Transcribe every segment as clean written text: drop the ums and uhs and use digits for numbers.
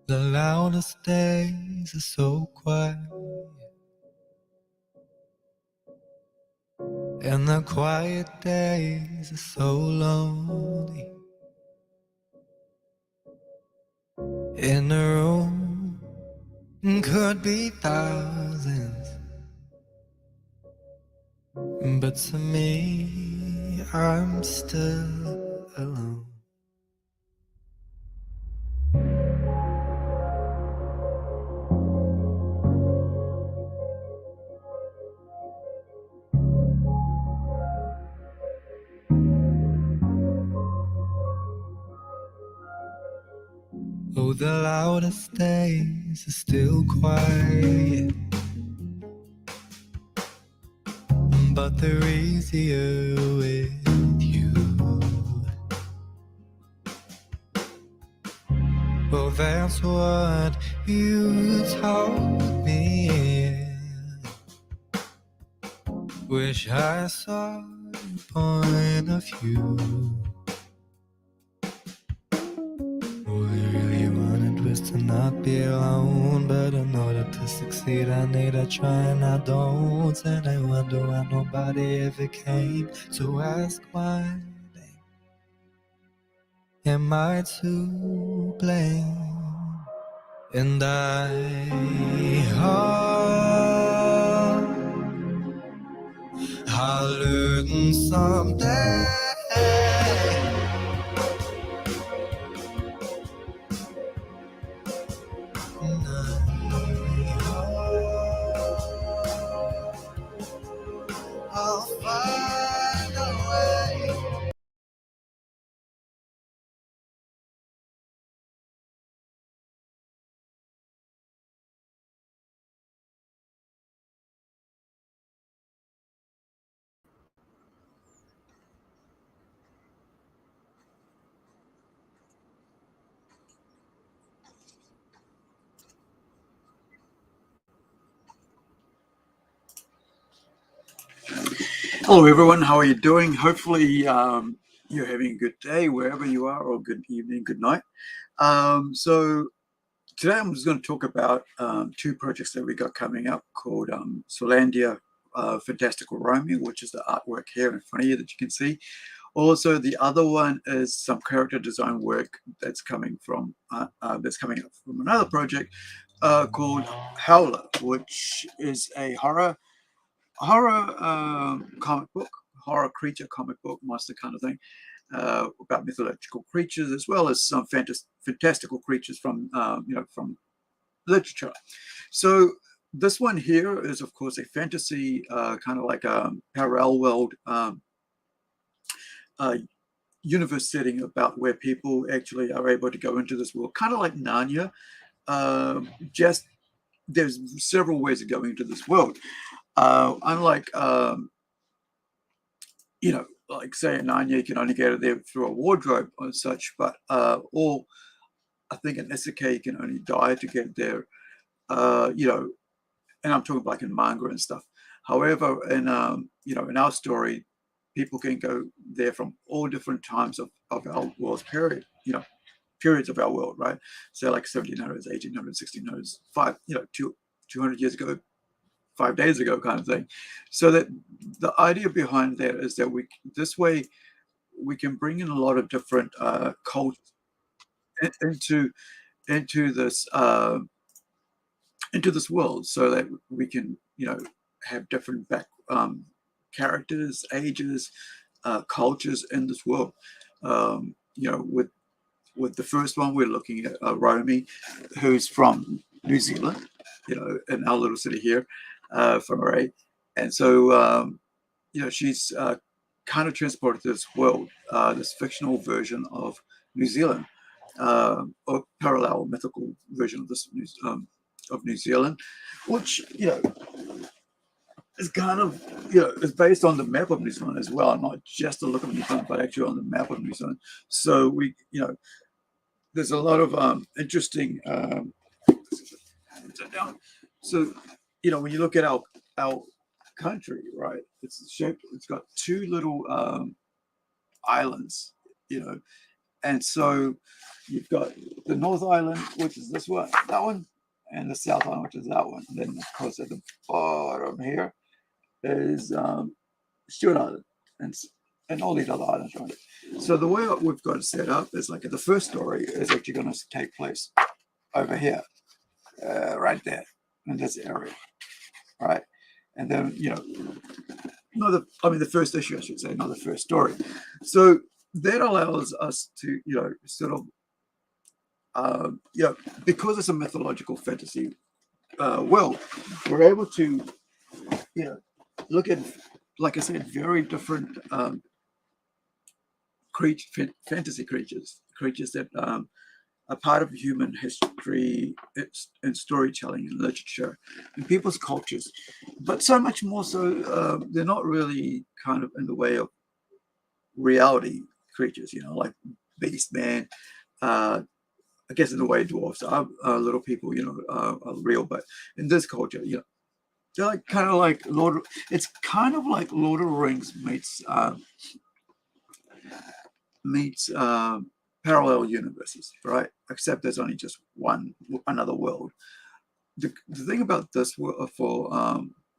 The loudest days are so quiet, and the quiet days are so lonely. In a room could be thousands, but to me, I'm still alone. Oh, the loudest days are still quiet, but they're easier with you. Well, that's what you told me. Wish I saw your point of view. What I really wanted was to not be alone, but in order to succeed I need to try and I don't. And I wonder why nobody ever came to ask why. Am I to blame? And I hope I'll learn someday. And I hope I'll find a way. Hello everyone, how are you doing? Hopefully you're having a good day wherever you are, or good evening, good night. So today I'm just going to talk about two projects that we got coming up called ZEOLANDIA Fantastical Romi, which is the artwork here in front of you that you can see. Also, the other one is some character design work that's coming from up from another project called HOWLER, which is a horror comic book, horror creature comic book, monster kind of thing, about mythological creatures, as well as some fantastical creatures from from literature. So this one here is, of course, a fantasy kind of like a parallel world universe setting about where people actually are able to go into this world, kind of like Narnia. Just there's several ways of going into this world. Unlike, like say in Narnia, you can only get there through a wardrobe or such, but or I think in Isekai you can only die to get there, and I'm talking like in manga and stuff. However, in in our story, people can go there from all different times of our world's period, periods of our world, right? So like 1700s, 1800s, 1600s, 200 years ago, 5 days ago kind of thing. So that the idea behind that is that this way we can bring in a lot of different cultures into this world, so that we can have different characters, ages, cultures in this world. With the first one, we're looking at Romi, who's from New Zealand, in our little city here, from Murray. And so, she's kind of transported to this world, this fictional version of New Zealand, or parallel mythical version of this of New Zealand, which is kind of is based on the map of New Zealand as well, not just the look of New Zealand, but actually on the map of New Zealand. So there's a lot of interesting. So when you look at our country, right, it's shaped. It's got two little islands, and so you've got the North Island, which is this one, that one, and the South Island, which is that one. And then, of course, at the bottom here is Stewart Island and all these other islands around it. So the way we've got it set up is like the first story is actually going to take place over here, right there in this area, right? And then, you know, the first issue, I should say, not the first story. So that allows us to, you know, sort of, you know, because it's a mythological fantasy world, we're able to, you know, look at, like I said, very different fantasy creatures that are part of human history and storytelling and literature and people's cultures, but so much more so they're not really kind of in the way of reality creatures, you know, like beast man. I guess in the way dwarves are little people, you know, are real, but in this culture, you know, they're like kind of like it's kind of like Lord of the Rings meets parallel universes, right? Except there's only just another world. The thing about this for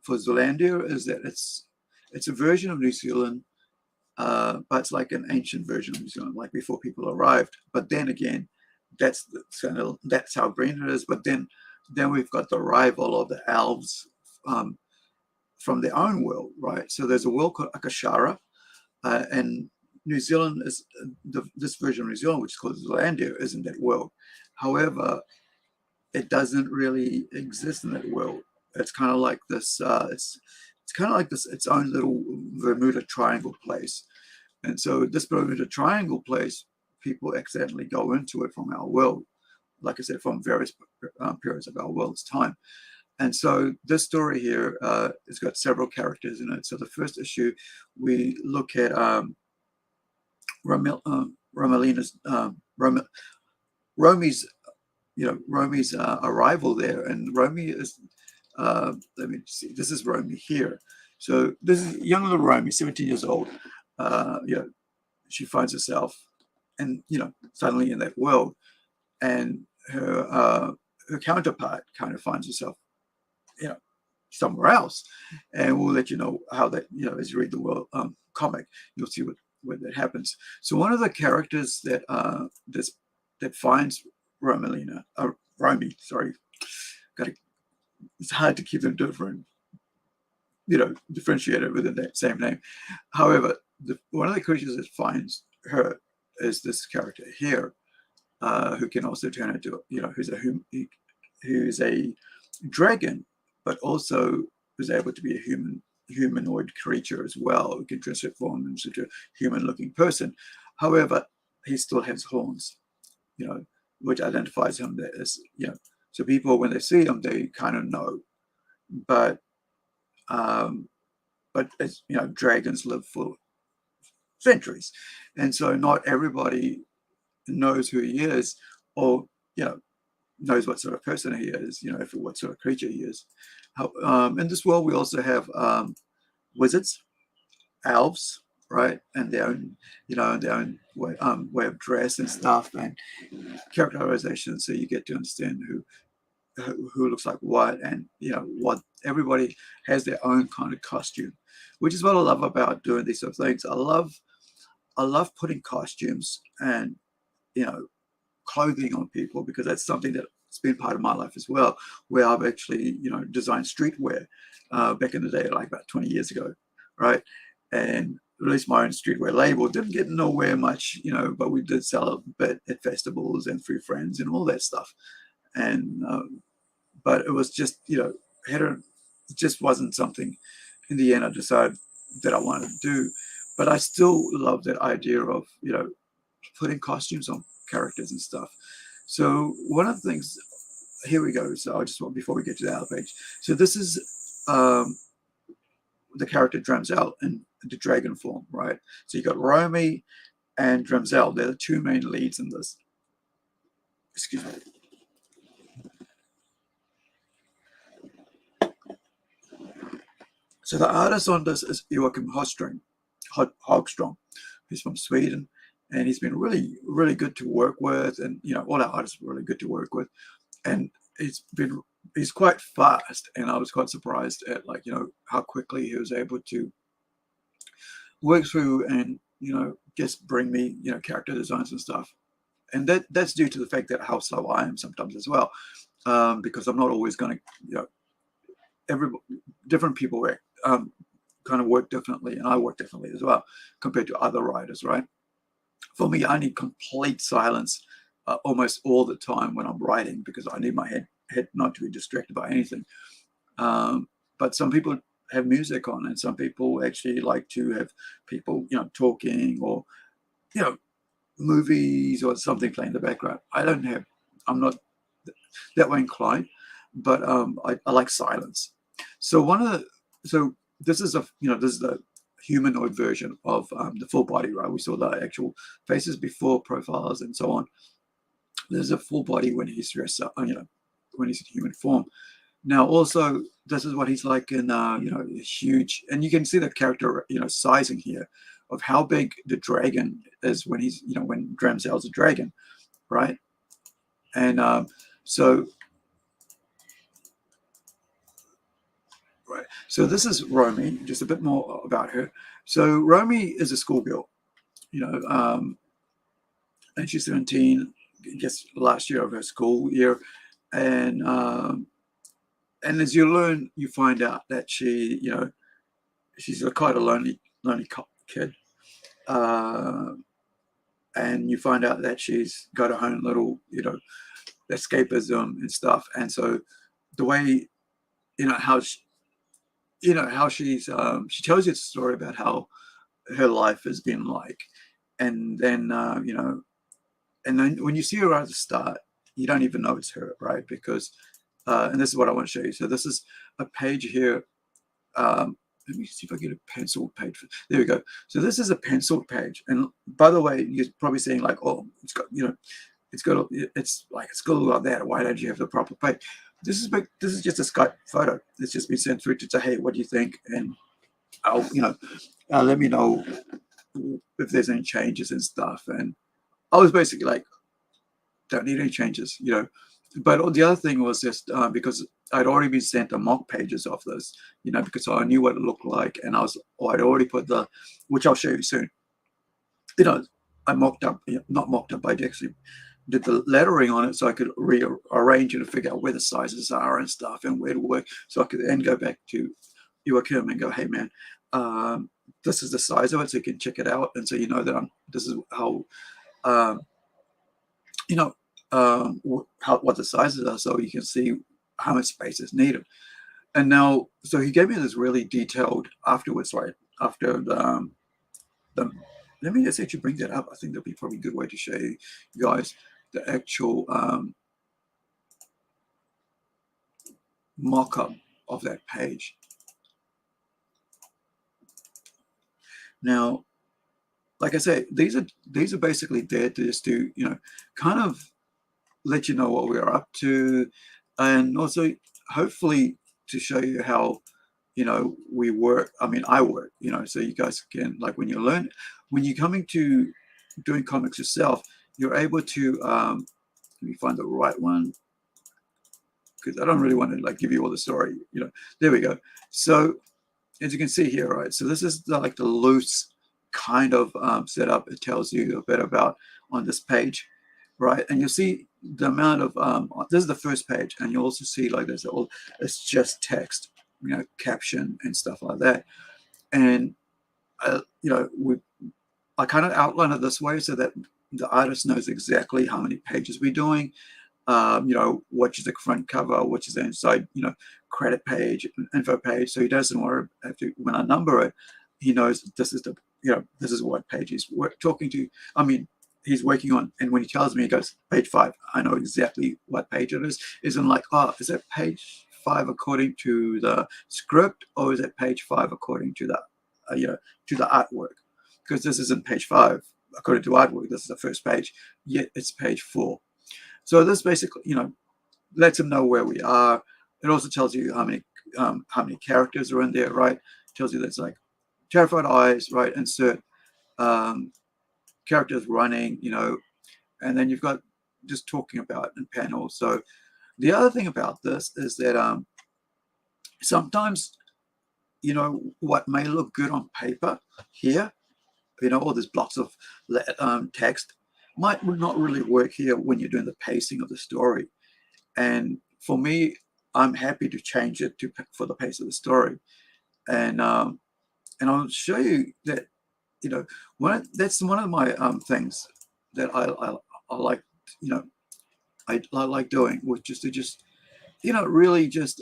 Zeolandia is that it's a version of New Zealand, but it's like an ancient version of New Zealand, like before people arrived. But then again, that's how green it is. But then we've got the arrival of the elves from their own world, right? So there's a world called Akashara, and New Zealand is this version of New Zealand, which is called Zeolandia, is in that world. However, it doesn't really exist in that world. It's kind of like this. It's kind of like this its own little Bermuda Triangle place. And so this Bermuda Triangle place, people accidentally go into it from our world, like I said, from various periods of our world's time. And so this story here has got several characters in it. So the first issue, we look at Romi's, you know, Romi's arrival there. And Romi is, let me see, this is Romi here. So this is young little Romi, 17 years old. You know, she finds herself, and you know, suddenly in that world, and her counterpart kind of finds herself, you know, somewhere else. And we'll let you know how that, you know, as you read the world comic, you'll see what that happens. So one of the characters that that finds Romi, sorry, it's hard to keep them different, you know, differentiated within that same name. However, one of the creatures that finds her is this character here, who can also turn into, you know, who's a dragon, but also is able to be a humanoid creature as well, who can transform into a human-looking person. However, he still has horns, you know, which identifies him as, you know, so people, when they see him, they kind of know. But as you know, dragons live for centuries, and so not everybody knows who he is, or you know, knows what sort of person he is, you know, what sort of creature he is. In this world, we also have wizards, elves, right, and their own, you know, their own way of dress and stuff, and characterization, so you get to understand who looks like what, and you know what, everybody has their own kind of costume, which is what I love about doing these sort of things. I love putting costumes and, you know, clothing on people, because that's something that's been part of my life as well, where I've actually, you know, designed streetwear back in the day, like about 20 years ago, right? And released my own streetwear label. Didn't get nowhere much, you know, but we did sell a bit at festivals and through friends and all that stuff. And but it was just, you know, it just wasn't something in the end I decided that I wanted to do. But I still love that idea of, you know, putting costumes on characters and stuff. So one of the things, here we go. So I just want, before we get to the other page. So this is the character Dramzel in the dragon form, right? So you got Romi and Dramzel. They're the two main leads in this. Excuse me. So the artist on this is Joakim Hogström, who's from Sweden and he's been really, really good to work with, and all our artists are really good to work with, and he's quite fast, and I was quite surprised at how quickly he was able to work through and just bring me character designs and stuff. And that's due to the fact that how slow I am sometimes as well, because I'm not always going to different people work kind of work differently, and I work differently as well compared to other writers, right? For me, I need complete silence almost all the time when I'm writing, because I need my head not to be distracted by anything. But some people have music on, and some people actually like to have people talking, or movies or something playing in the background. I'm not that way inclined, but I like silence. So this is the humanoid version of the full body, right? We saw the actual faces before, profiles and so on. There's a full body when he's dressed up, when he's in human form. Now, also, this is what he's like in, huge, and you can see the character, sizing here of how big the dragon is when he's, when Dramzel's a dragon, right? And right. So this is Romi, just a bit more about her. So Romi is a schoolgirl, and she's 17, I guess last year of her school year. And as you learn, you find out that she's quite a lonely kid. And you find out that she's got her own little, escapism and stuff. And so the way, how she's she tells you a story about how her life has been like, and then and then when you see her at the start, you don't even know it's her, right? Because and this is what I want to show you. So this is a page here. Let me see if I get a penciled page. There we go. So this is a penciled page, and by the way, you're probably saying like, oh, it's got it's got like that. Why don't you have the proper page? This is just a Skype photo. It's just been sent through to say, hey, what do you think? And I'll let me know if there's any changes and stuff. And I was basically like, don't need any changes, But the other thing was just because I'd already been sent the mock pages of this, because I knew what it looked like, and I'd already put which I'll show you soon. I mocked up, not mocked up, I actually did the lettering on it so I could rearrange it and figure out where the sizes are and stuff and where to work, so I could then go back to Joachim and go, hey man, this is the size of it, so you can check it out, and so that this is how what the sizes are, so you can see how much space is needed. And now, so he gave me this really detailed afterwards, right? After let me just actually bring that up. I think that'd be probably a good way to show you guys the actual mock-up of that page. Now, like I say, these are basically there to just to kind of let you know what we're up to, and also hopefully to show you how we work. I mean, I work, so you guys can, like, when you're coming to doing comics yourself, you're able to let me find the right one, because I don't really want to like give you all the story. There we go. So as you can see here, right, so this is the loose kind of setup. It tells you a bit about on this page, right? And you'll see the amount of this is the first page, and you'll also see like it's just text, caption and stuff like that. And I kind of outline it this way so that the artist knows exactly how many pages we're doing, which is the front cover, which is the inside, credit page, info page. So he doesn't want to have to, when I number it, he knows this is this is what page he's talking to. I mean, he's working on, and when he tells me, he goes, page 5, I know exactly what page it is. Isn't like, oh, is that page 5 according to the script, or is it page 5 according to the to the artwork? Because this isn't page 5 according to artwork. This is the first page, yet it's page 4. So this basically lets him know where we are. It also tells you how many characters are in there, right? It tells you that's like terrified eyes, right? Insert characters running, you know, and then you've got just talking about in panels. So the other thing about this is that sometimes, you know, what may look good on paper here, you know, all these blocks of text might not really work here when you're doing the pacing of the story. And for me, I'm happy to change it for the pace of the story. And I'll show you that, you know, that's one of my things that I like, you know, I like doing, which is to just, you know, really just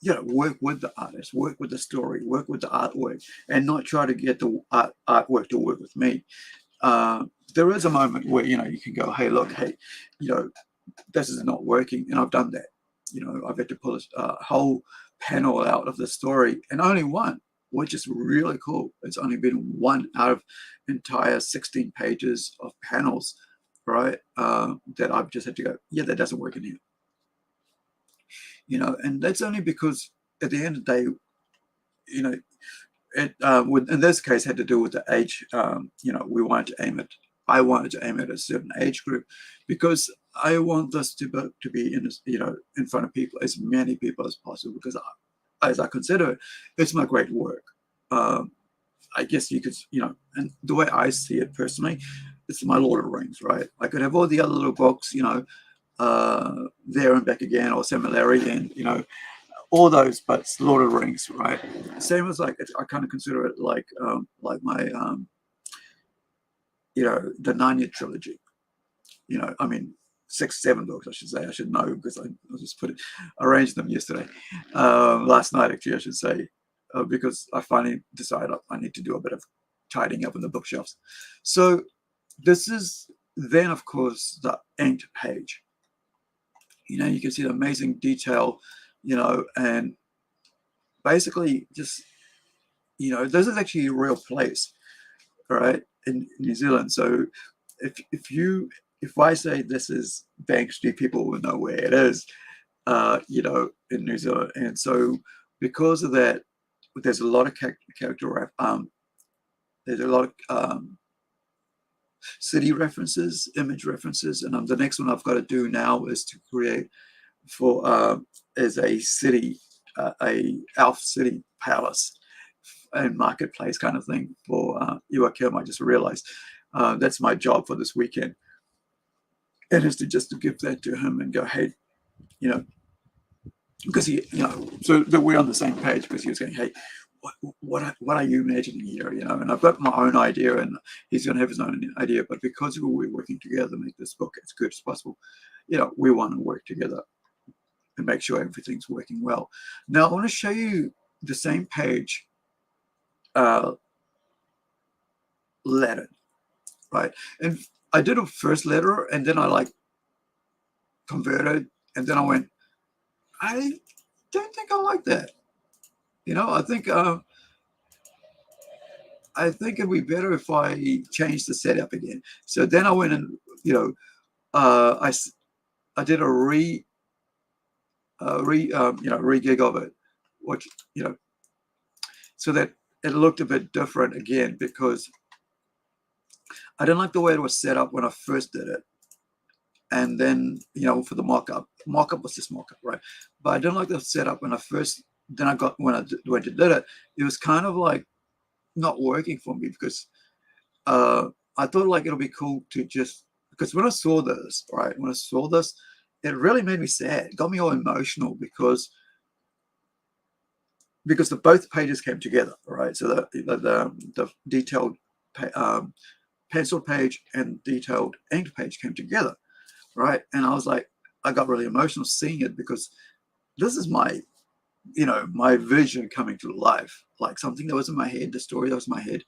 you know, work with the artist, work with the story, work with the artwork, and not try to get the artwork to work with me. There is a moment where, you know, you can go, hey, look, hey, you know, this is not working, and I've done that. You know, I've had to pull a whole panel out of the story, and only one, which is really cool. It's only been one out of entire 16 pages of panels, right? That I've just had to go, yeah, that doesn't work in here. You know, and that's only because at the end of the day, you know, it in this case had to do with the age. You know, I wanted to aim at a certain age group because I want this to be in, you know, in front of people, as many people as possible, because as I consider it, it's my great work. I guess you could, you know, and the way I see it personally, it's my Lord of the Rings, right? I could have all the other little books, you know, There and Back Again, or Similarity, and, you know, all those, but it's Lord of the Rings, right? Same as, like, I kind of consider it like my you know, the Narnia trilogy. You know, I mean, 6, 7 books, I should say. I should know because I just arranged them yesterday, last night actually, I should say, because I finally decided I need to do a bit of tidying up in the bookshelves. So this is then, of course, the inked page. You know, you can see the amazing detail, you know, and basically just, you know, this is actually a real place, all right, in New Zealand. So if I say this is Bank Street, people will know where it is, you know, in New Zealand. And so because of that, there's a lot of there's a lot of city references, image references, and the next one I've got to do now is to create as a city, a elf city palace and marketplace kind of thing for Joachim. I just realized that's my job for this weekend, and is to just to give that to him and go, hey, you know, because he, you know, so that we're on the same page, because he was going, hey, what are you imagining here, you know? And I've got my own idea, and he's going to have his own idea, but because we're working together to make this book as good as possible, you know, we want to work together and make sure everything's working well. Now I want to show you the same page lettered, right? And I did a first letter, and then I like converted, and then I went, I don't think I like that. You know, I think it'd be better if I change the setup again. So then I went and, you know, I did a regig of it, which, you know, so that it looked a bit different again, because I didn't like the way it was set up when I first did it. And then, you know, for the mock-up was just mock-up, right? But I didn't like the setup when I first, then I got, when I went to did it, it was kind of like not working for me, because I thought like it'll be cool to just, because when I saw this, right, it really made me sad. It got me all emotional, because the both pages came together, right? So the detailed pencil page and detailed inked page came together, right? And I was like, I got really emotional seeing it, because this is my, you know, my vision coming to life, like something that was in my head, the story that was in my head,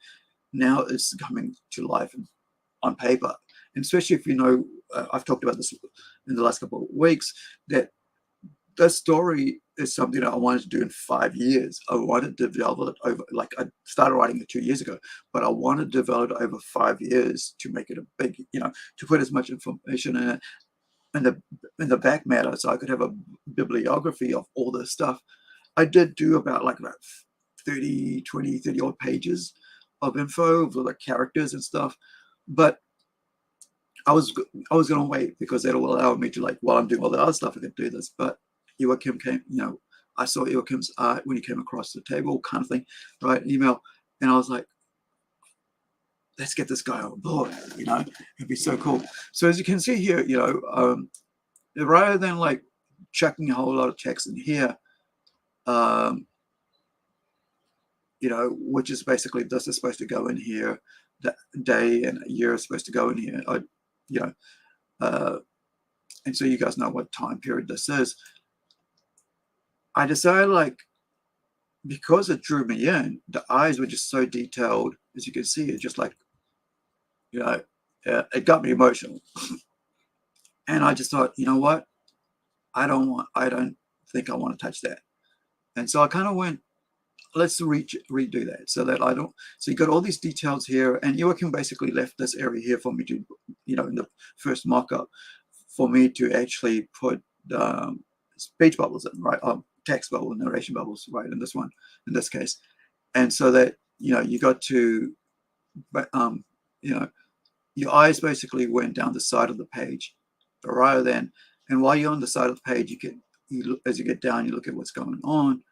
now it's coming to life on paper. And especially if, you know, I've talked about this in the last couple of weeks, that the story is something that I wanted to do in 5 years. I wanted to develop it over, like, I started writing it 2 years ago, but I wanted to develop it over 5 years to make it a big, you know, to put as much information in it, in the back matter, so I could have a bibliography of all this stuff. I did do about 30 odd pages of info for the characters and stuff, but I was going to wait because that'll allow me to, like, while I'm doing all the other stuff, I can do this. But Joachim came, I saw Joachim's art when he came across the table, kind of thing, right? Email, and I was like, let's get this guy on board. It'd be so cool. So as you can see here, rather than like chucking a whole lot of text in here, which is basically, this is supposed to go in here, the day and year is supposed to go in here. And so you guys know what time period this is. I decided, like, because it drew me in, the eyes were just so detailed, as you can see, it just like, it got me emotional. And I just thought, you know what? I don't think I want to touch that. And so I kind of went, let's redo that so that I don't. So you got all these details here, and Joachim basically left this area here for me to, in the first mock-up, for me to actually put speech bubbles in, right? Text bubble, narration bubbles, right? In this case, and so that you got to, your eyes basically went down the side of the page, rather than, and while you're on the side of the page, as you get down, you look at what's going on,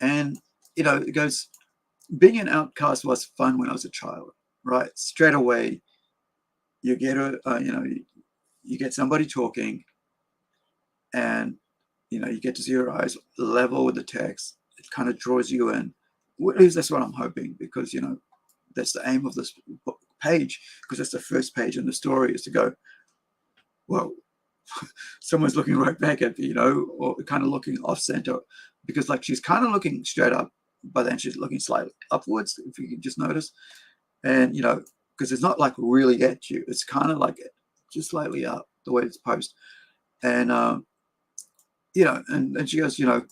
and it goes. Being an outcast was fun when I was a child, right? Straight away, you get you get somebody talking, and you get to see your eyes level with the text. It kind of draws you in. At least that's what I'm hoping, because that's the aim of this page, because that's the first page in the story, is to go, whoa, someone's looking right back at me, or kind of looking off center, because like she's kind of looking straight up, but then she's looking slightly upwards, if you can just notice. And because it's not like really at you, it's kind of like just slightly up, the way it's posed. And and she goes, and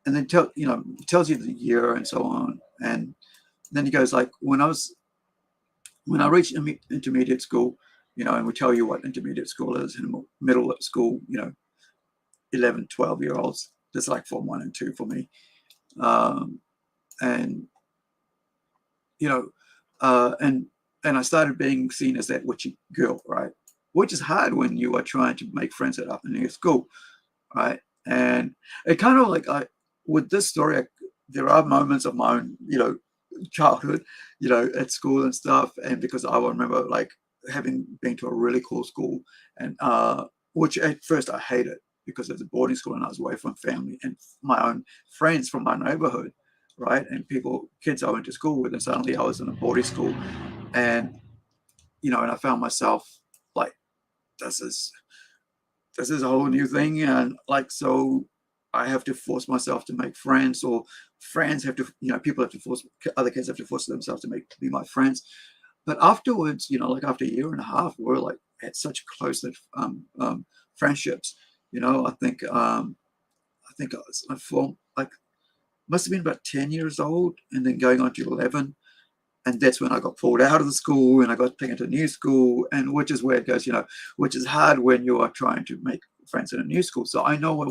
then tells you the year and so on. And then he goes, like, when I reached intermediate school, and we tell you what intermediate school is, and middle school, 11, 12-year-olds. That's like Form 1 and 2 for me. And I started being seen as that witchy girl, right? Which is hard when you are trying to make friends at up in your school, right? And it kind of like, with this story, there are moments of my own, childhood, at school and stuff. And because I remember, like, having been to a really cool school, and which at first I hated, because it was a boarding school and I was away from family and my own friends from my neighborhood, right? And kids I went to school with, and suddenly I was in a boarding school, and and I found myself like, this is a whole new thing, and like, so I have to force myself to make friends, or friends have to, people have to force, other kids have to force themselves to be my friends. But afterwards, like after a year and a half, we're like had such close friendships. I think I formed, like, must have been about 10 years old, and then going on to 11. And that's when I got pulled out of the school, and I got taken to a new school, and which is where it goes, which is hard when you are trying to make friends in a new school. So I know what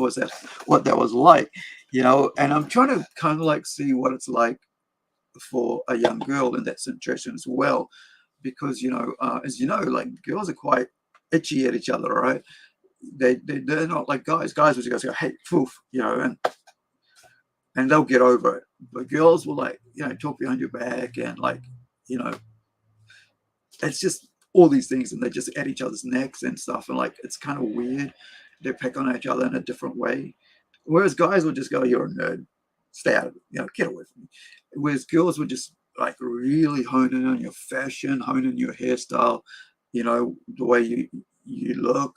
that was like, and I'm trying to kind of like see what it's like for a young girl in that situation as well, because as like, girls are quite itchy at each other, right? They're not like guys. Guys will just go, hey, poof, and they'll get over it. But girls will, like, talk behind your back, and like, it's just all these things, and they just at each other's necks and stuff, and like, it's kind of weird. They pick on each other in a different way. Whereas guys will just go, you're a nerd, stay out of it, get away from me. Whereas girls would just like really hone in on your fashion, hone in your hairstyle, the way you look,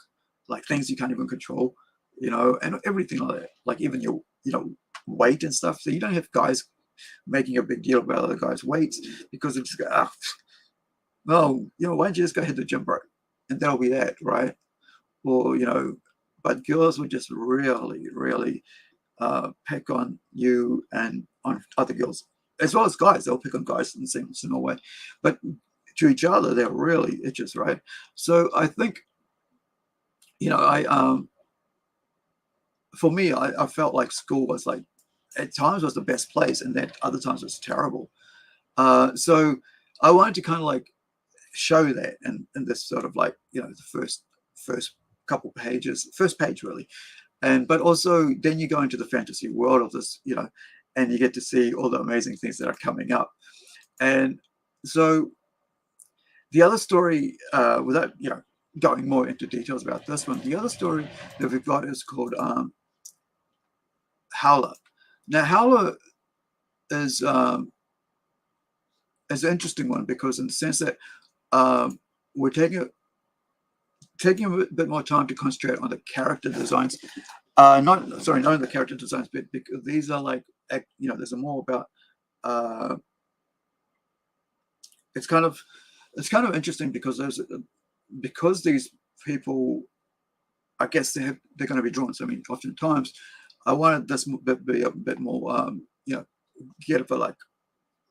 like things you can't even control, and everything like that. Like even your, weight and stuff. So you don't have guys making a big deal about other guys' weights, because they just go, no, why don't you just go hit the gym, bro? And that'll be that, right? Or, but girls would just really, really pick on you and on other girls, as well as guys. They'll pick on guys in the same similar way. But to each other, they're really itches, right? So I think, for me, I felt like school was like, at times was the best place, and then other times was terrible. So I wanted to kind of like show that in this sort of like, you know, the first couple pages, first page really. But also then you go into the fantasy world of this, you know, and you get to see all the amazing things that are coming up. And so the other story, without, you know, going more into details about this one, the other story that we've got is called HOWLER. Now, HOWLER is an interesting one because in the sense that we're taking a bit more time to concentrate on the character designs. Not on the character designs, but because these are like, you know, there's a more about. It's kind of interesting because these people, I guess they're going to be drawn. So I mean, oftentimes, I wanted this to be a bit more, you know, get for like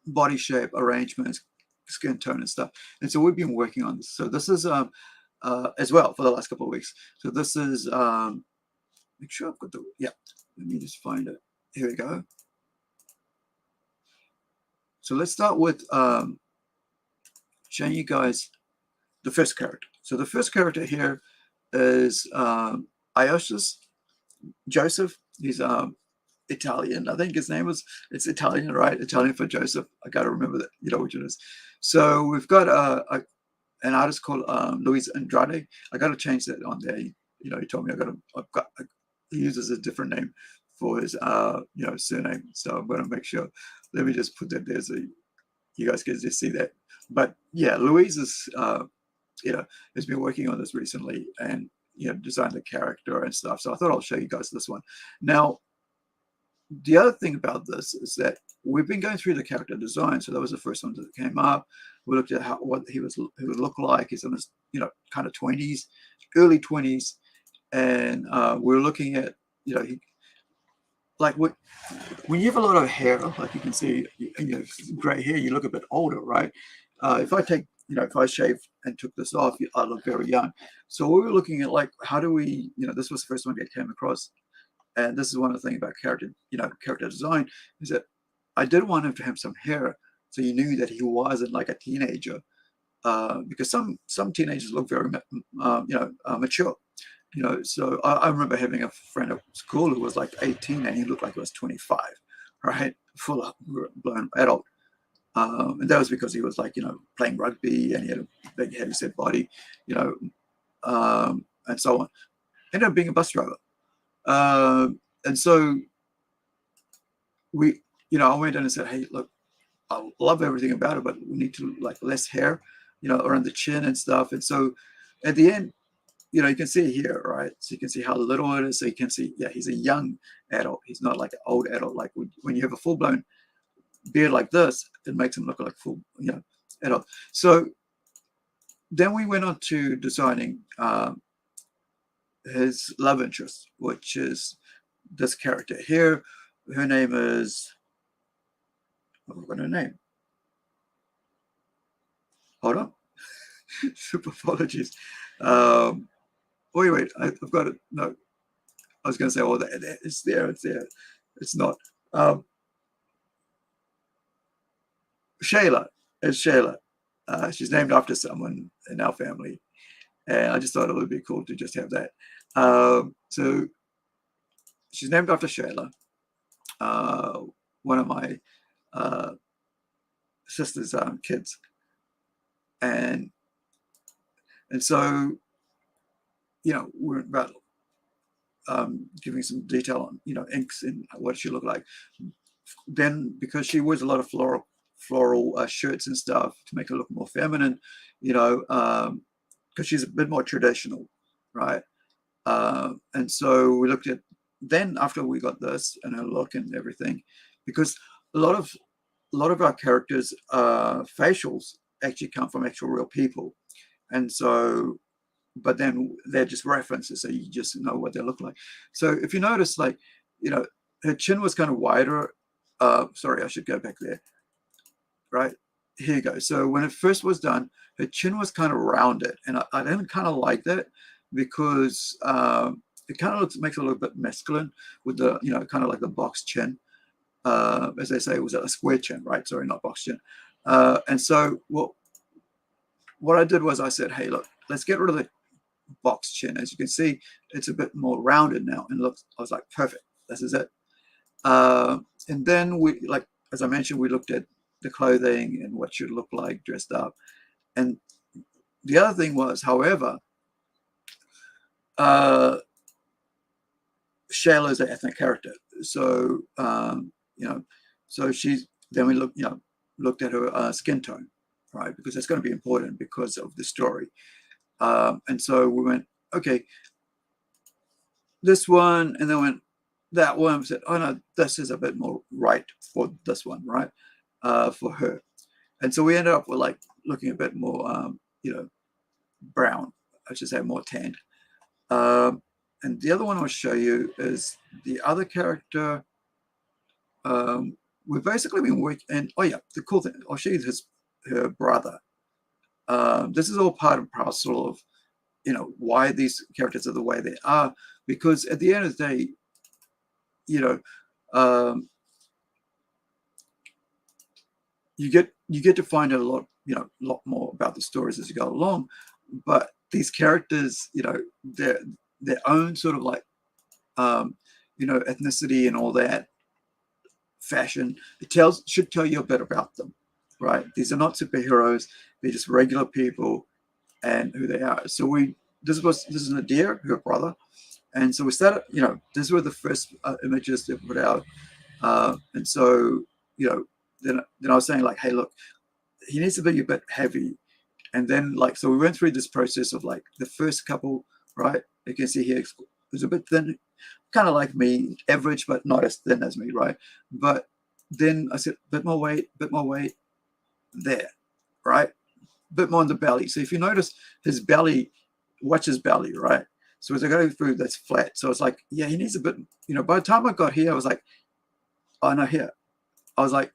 body shape, arrangements, skin tone, and stuff. And so we've been working on this. So this is as well for the last couple of weeks. So this is make sure I've got the Let me just find it. Here we go. So let's start with showing you guys the first character. So the first character here is Joseph. He's Italian. I think his name was, it's Italian, right? Italian for Joseph. I got to remember that, you know, which it is. So we've got an artist called Luis Andrade. I got to change that on there. You know, he told me he uses a different name for his you know, surname. So I'm going to make sure. Let me just put that there so you guys can just see that. But yeah, Luis is you know, has been working on this recently and, you know, designed the character and stuff. So I thought I'll show you guys this one. Now, the other thing about this is that we've been going through the character design. So that was the first one that came up. We looked at what he would look like. He's in his, you know, kind of 20s, early 20s. And we're looking at, you know, when you have a lot of hair, like you can see, you know, gray hair, you look a bit older, right? If I take, you know, if I shave and took this off, I look very young. So we were looking at like, how do we, you know, this was the first one I came across. And this is one of the things about character, you know, character design, is that I did want him to have some hair, so you knew that he wasn't like a teenager, because some teenagers look very, you know, mature, you know. So I remember having a friend at school who was like 18 and he looked like he was 25, right, full of blown adult, and that was because he was like, you know, playing rugby and he had a big heavy set body, you know, and so on. Ended up being a bus driver. And so we, you know, I went in and said, hey, look, I love everything about it, but we need to like less hair, you know, around the chin and stuff. And so at the end, you know, you can see here, right? So you can see how little it is. So you can see, yeah, he's a young adult. He's not like an old adult. Like when you have a full blown beard like this, it makes him look like full, you know, adult. So then we went on to designing his love interest, which is this character here. Her name is, what her name? Hold on. Super apologies. Wait, I've got it. No, I was going to say, oh, it's there. It's not. Shayla. It's Shayla. She's named after someone in our family. And I just thought it would be cool to just have that. So she's named after Shayla, one of my sister's kids. And so, you know, we're about giving some detail on, you know, inks and what she looked like. Then, because she wears a lot of floral shirts and stuff to make her look more feminine, you know, because she's a bit more traditional, right? And so we looked at, then after we got this and her look and everything, because a lot of our characters' facials actually come from actual real people. And so, but then they're just references, so you just know what they look like. So if you notice, like, you know, her chin was kind of wider. Sorry, I should go back there. Right, here you go. So when it first was done, her chin was kind of rounded, and I didn't kind of like that because it kind of makes it a little bit masculine with the, you know, kind of like the box chin. As they say, it was a square chin, right? Sorry, not box chin. And so what I did was I said, hey, look, let's get rid of the box chin. As you can see, it's a bit more rounded now, and looks. I was like, perfect, this is it. And then we, like, as I mentioned, we looked at the clothing and what should look like dressed up. And the other thing was, however, Shayla is an ethnic character, so so then we looked at her skin tone, right, because that's going to be important because of the story. And so we went, okay, this one, and then went that one. We said, oh no, this is a bit more right for this one, right, for her. And so we ended up with like looking a bit more, brown, I should say, more tanned. And the other one I'll show you is the other character. We've basically been working, and oh yeah, the cool thing, I'll show you her brother. This is all part and parcel of, why these characters are the way they are, because at the end of the day, you get to find out a lot more about the stories as you go along. But these characters, their own sort of like, ethnicity and all that, fashion, should tell you a bit about them, right? These are not superheroes; they're just regular people and who they are. So this is Nadir, her brother, and so we started. These were the first images they put out, and so then I was saying like, hey, look, he needs to be a bit heavy. And then so we went through this process of like the first couple, right? You can see here, it's a bit thin, kind of like me, average, but not as thin as me, right? But then I said, bit more weight, there, right? Bit more on the belly. So if you notice his belly, watch his belly, right? So as I go through, that's flat. So it's like, yeah, he needs a bit, by the time I got here, I was like, oh no, here. I was like,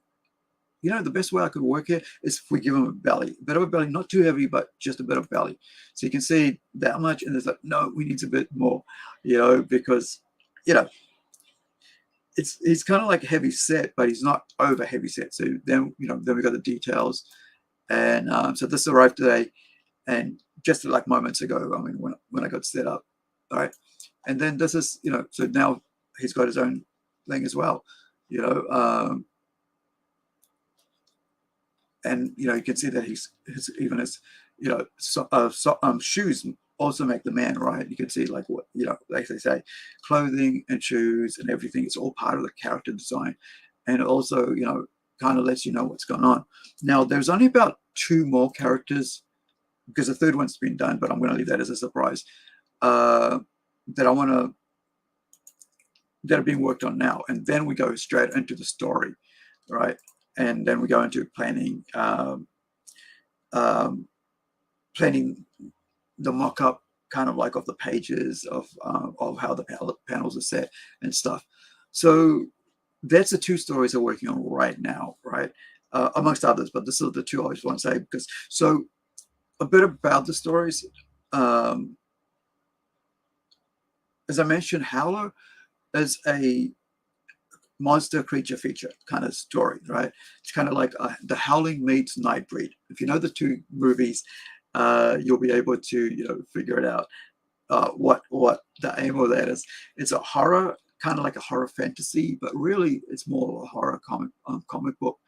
the best way I could work here is if we give him a bit of a belly, not too heavy, but just a bit of belly. So you can see that much, and it's like, no, we need a bit more, because, he's kind of like heavy set, but he's not over heavy set. So then, then we got the details, and so this arrived today, and just like moments ago, I mean, when I got set up, all right, and then this is, so now he's got his own thing as well, and you can see that his shoes also make the man, right? You can see like what like they say, clothing and shoes and everything. It's all part of the character design, and it also kind of lets you know what's going on. Now there's only about 2 more characters because the third one's been done, but I'm going to leave that as a surprise. That are being worked on now, and then we go straight into the story, right? And then we go into planning, planning the mock-up, kind of like of the pages of how the panels are set and stuff. So that's the 2 stories we're working on right now, right? Amongst others, but this is the 2 I always want to say, because so a bit about the stories. As I mentioned, Howler is a monster creature feature kind of story, right? It's kind of like the Howling meets Nightbreed. If you know the 2 movies, you'll be able to figure it out. What the aim of that is. It's a horror, kind of like a horror fantasy, but really it's more of a horror comic book.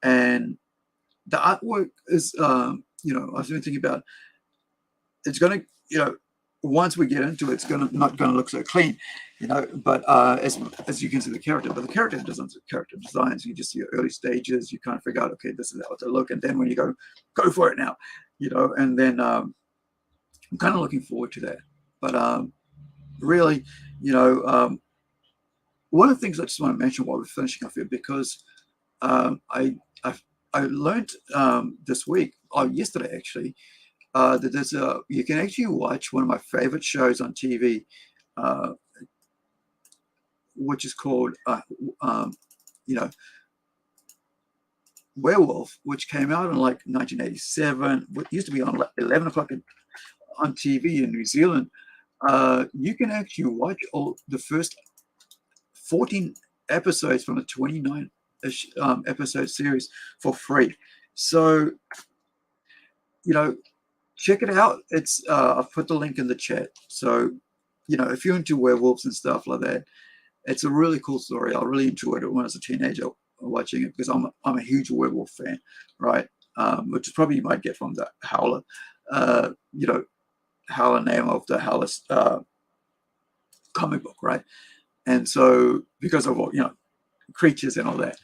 And the artwork is, I was even thinking about, it's going to, once we get into it, it's not going to look so clean, but as you can see the character, but the character designs, you just see your early stages, you kind of figure out, okay, this is how to look, and then when you go for it now, and then I'm kind of looking forward to that. But really, one of the things I just want to mention while we're finishing up here, because I learned this week, or yesterday actually, that you can actually watch one of my favorite shows on TV, which is called Werewolf, which came out in like 1987. What used to be on 11 o'clock on TV in New Zealand. You can actually watch all the first 14 episodes from a 29 episode series for free. So, check it out. It's I've put the link in the chat. So, if you're into werewolves and stuff like that, it's a really cool story. I really enjoyed it when I was a teenager watching it because I'm a huge werewolf fan, right? Which is probably you might get from the Howler, Howler name of the Howler comic book, right? And so because of creatures and all that.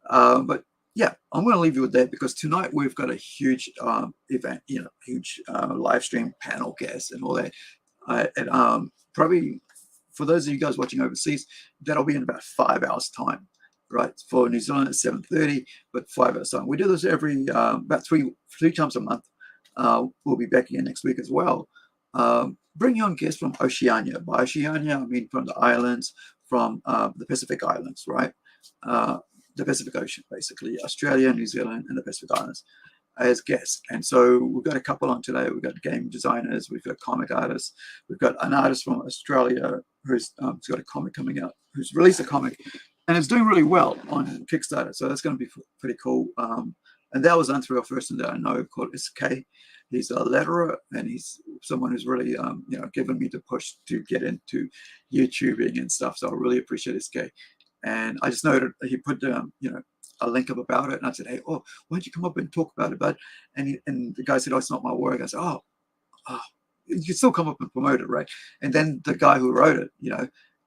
But yeah, I'm going to leave you with that because tonight we've got a huge event, huge live stream panel guest and all that. And probably for those of you guys watching overseas, that'll be in about 5 hours time, right? For New Zealand, it's 7:30, but 5 hours time. We do this every about three times a month. We'll be back again next week as well. Bring on guests from Oceania. By Oceania, I mean from the islands, from the Pacific Islands, right? The Pacific Ocean, basically, Australia, New Zealand, and the Pacific Islands as guests. And so we've got a couple on today. We've got game designers, we've got comic artists, we've got an artist from Australia who's got a comic coming out, who's released a comic, and it's doing really well on Kickstarter. So that's going to be pretty cool. And that was done through a person that I know called SK. He's a letterer, and he's someone who's really, given me the push to get into YouTubing and stuff. So I really appreciate SK. And I just noted he put, a link up about it, and I said, "Hey, why don't you come up and talk about it, bud?" And the guy said, "Oh, it's not my work." I said, "Oh, you can still come up and promote it, right?" And then the guy who wrote it,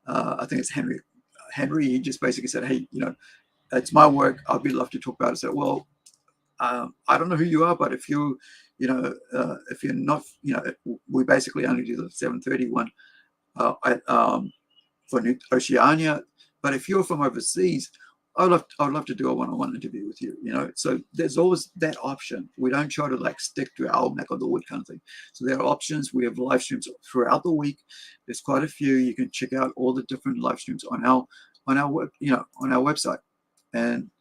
I think it's Henry. He just basically said, "Hey, it's my work. I'd be love to talk about it." I said, "Well, I don't know who you are, but if you, if you're not, we basically only do the 7:31 for Oceania. But if you're from overseas, I'd love to do a one-on-one interview with you. So there's always that option. We don't try to stick to our neck of the wood kind of thing. So there are options. We have live streams throughout the week. There's quite a few. You can check out all the different live streams on our website, and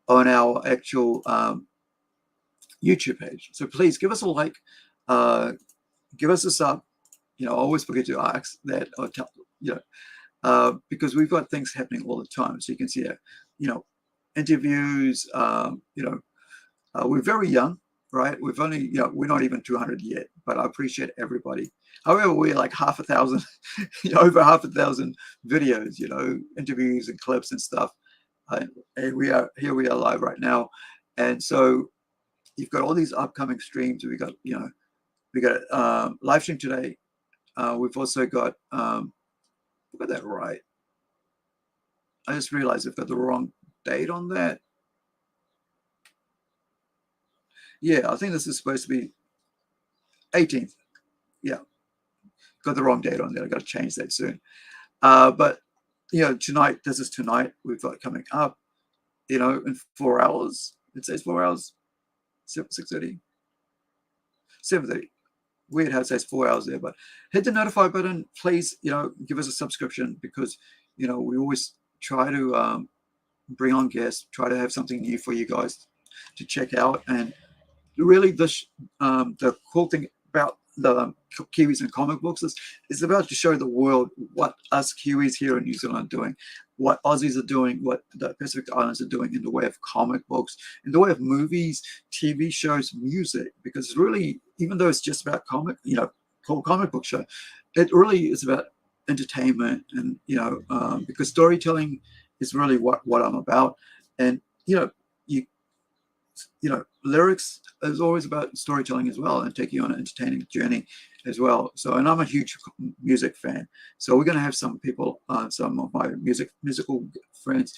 on our actual YouTube page. So please give us a like, give us a sub. I always forget to ask that, or tell, because we've got things happening all the time. So you can see, interviews. We're very young, right? We've only, we're not even 200 yet, but I appreciate everybody. However, we're like half a thousand, over half a thousand videos, interviews and clips and stuff. And we are live right now. And so you've got all these upcoming streams. We got a live stream today. We've also got, got that right. I just realized I've got the wrong date on that. Yeah, I think this is supposed to be 18th. Yeah, got the wrong date on there. I got to change that soon. But tonight, this is tonight. We've got coming up, in 4 hours. It says 4 hours, 6:30, 7:30. Weird how it says 4 hours there, but hit the notify button, please. Give us a subscription because we always try to bring on guests, try to have something new for you guys to check out. And really, the cool thing about the Kiwis and comic books is about to show the world what us Kiwis here in New Zealand are doing, what Aussies are doing, what the Pacific Islands are doing in the way of comic books, in the way of movies, TV shows, music. Because really, even though it's just about called comic book show, it really is about entertainment, and because storytelling is really what I'm about. And lyrics is always about storytelling as well, and taking you on an entertaining journey as well. So, and I'm a huge music fan. So we're going to have some people, some of my musical friends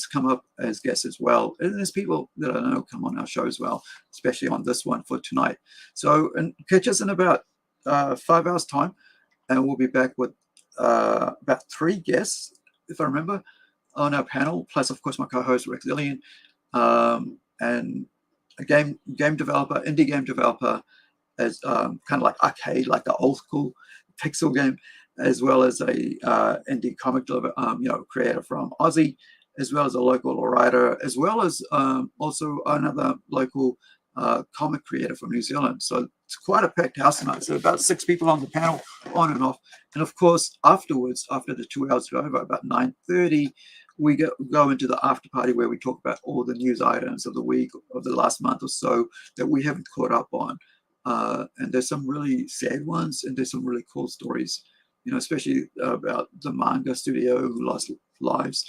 come up as guests as well. And there's people that I know come on our show as well, especially on this one for tonight. So, and catch us in about 5 hours time, and we'll be back with about 3 guests, if I remember, on our panel, plus of course my co-host Rex Zillion, and a game developer, indie game developer, as kind of like arcade, like the old school pixel game, as well as a indie comic creator from Aussie, as well as a local writer, as well as also another local comic creator from New Zealand. So it's quite a packed house tonight. So about 6 people on the panel, on and off. And of course, afterwards, after the 2 hours are over, about 9:30, we go into the after party where we talk about all the news items of the week, of the last month or so that we haven't caught up on. And there's some really sad ones, and there's some really cool stories, you know, especially about the manga studio who lost lives.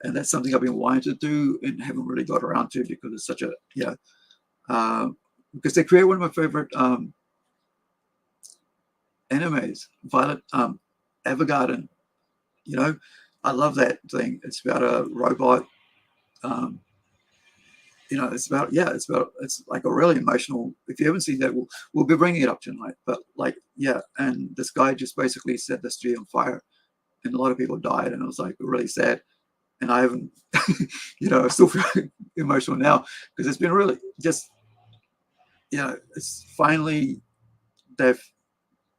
And that's something I've been wanting to do and haven't really got around to because it's such a, because they create one of my favorite animes, Violet Evergarden. You know, I love that thing. It's about a robot. You know, it's like a really emotional. If you haven't seen that, we'll be bringing it up tonight. But like, yeah, and this guy just basically set the street on fire, and a lot of people died, and it was like really sad. And I haven't, you know, I still feel emotional now because it's been really just, you know, it's finally they've,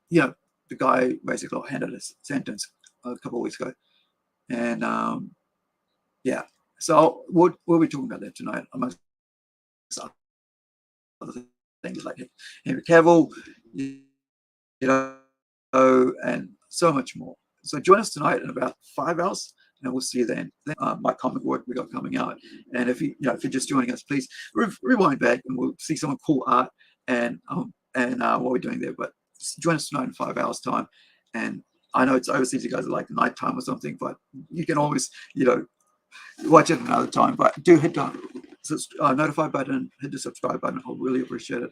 you know, the guy basically handed a sentence a couple of weeks ago, and yeah. So we'll be talking about that tonight, amongst other things like Henry Cavill, you know, and so much more. So join us tonight in about 5 hours, and we'll see you then. My comic work we got coming out, and if you, if you're just joining us, please rewind back, and we'll see some cool art and what we're doing there. But join us tonight in 5 hours time, and I know it's overseas, you guys are like nighttime or something, but you can always, you know, watch it another time. But do hit the notify button, hit the subscribe button. I'll really appreciate it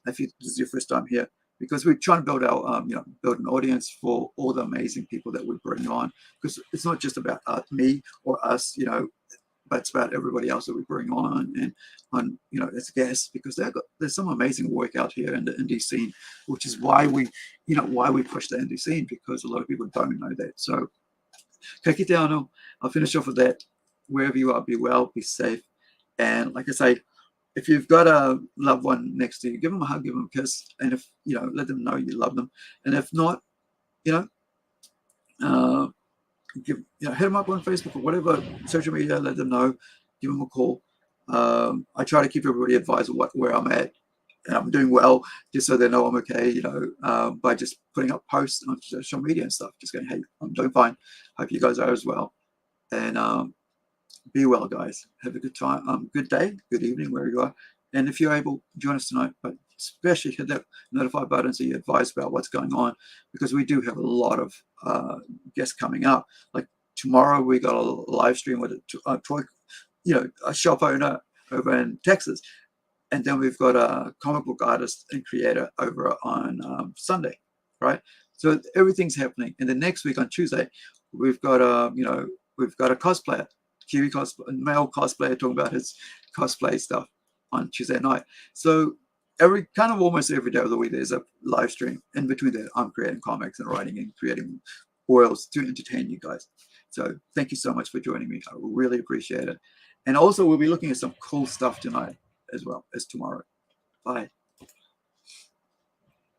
if this is your first time here, because we're trying to build our build an audience for all the amazing people that we bring on, because it's not just about me or us, you know, but it's about everybody else that we bring on and you know, as guests, because there's some amazing work out here in the indie scene, which is why we push the indie scene, because a lot of people don't know that. So kaki te ano, I'll finish off with that. Wherever you are, be well, be safe, and like I say, if you've got a loved one next to you, give them a hug, give them a kiss, and if you know, let them know you love them. And if not, you know, hit them up on Facebook or whatever social media, let them know, give them a call. I try to keep everybody advised of where I'm at, and I'm doing well, just so they know I'm okay, you know, by just putting up posts on social media and stuff, just going, hey, I'm doing fine, hope you guys are as well. And be well, guys. Have a good time, good day, good evening, wherever you are. And if you're able, join us tonight, but especially hit that notify button so you're advised about what's going on, because we do have a lot of guests coming up. Like tomorrow, we got a live stream with a toy, you know, a shop owner over in Texas, and then we've got a comic book artist and creator over on Sunday, right? So everything's happening. And the next week on Tuesday, we've got a cosplayer, Kiwi male cosplayer, talking about his cosplay stuff on Tuesday night. So almost every day of the week there's a live stream. In between that, I'm creating comics and writing and creating oils to entertain you guys. So thank you so much for joining me. I really appreciate it. And also we'll be looking at some cool stuff tonight as well as tomorrow. Bye.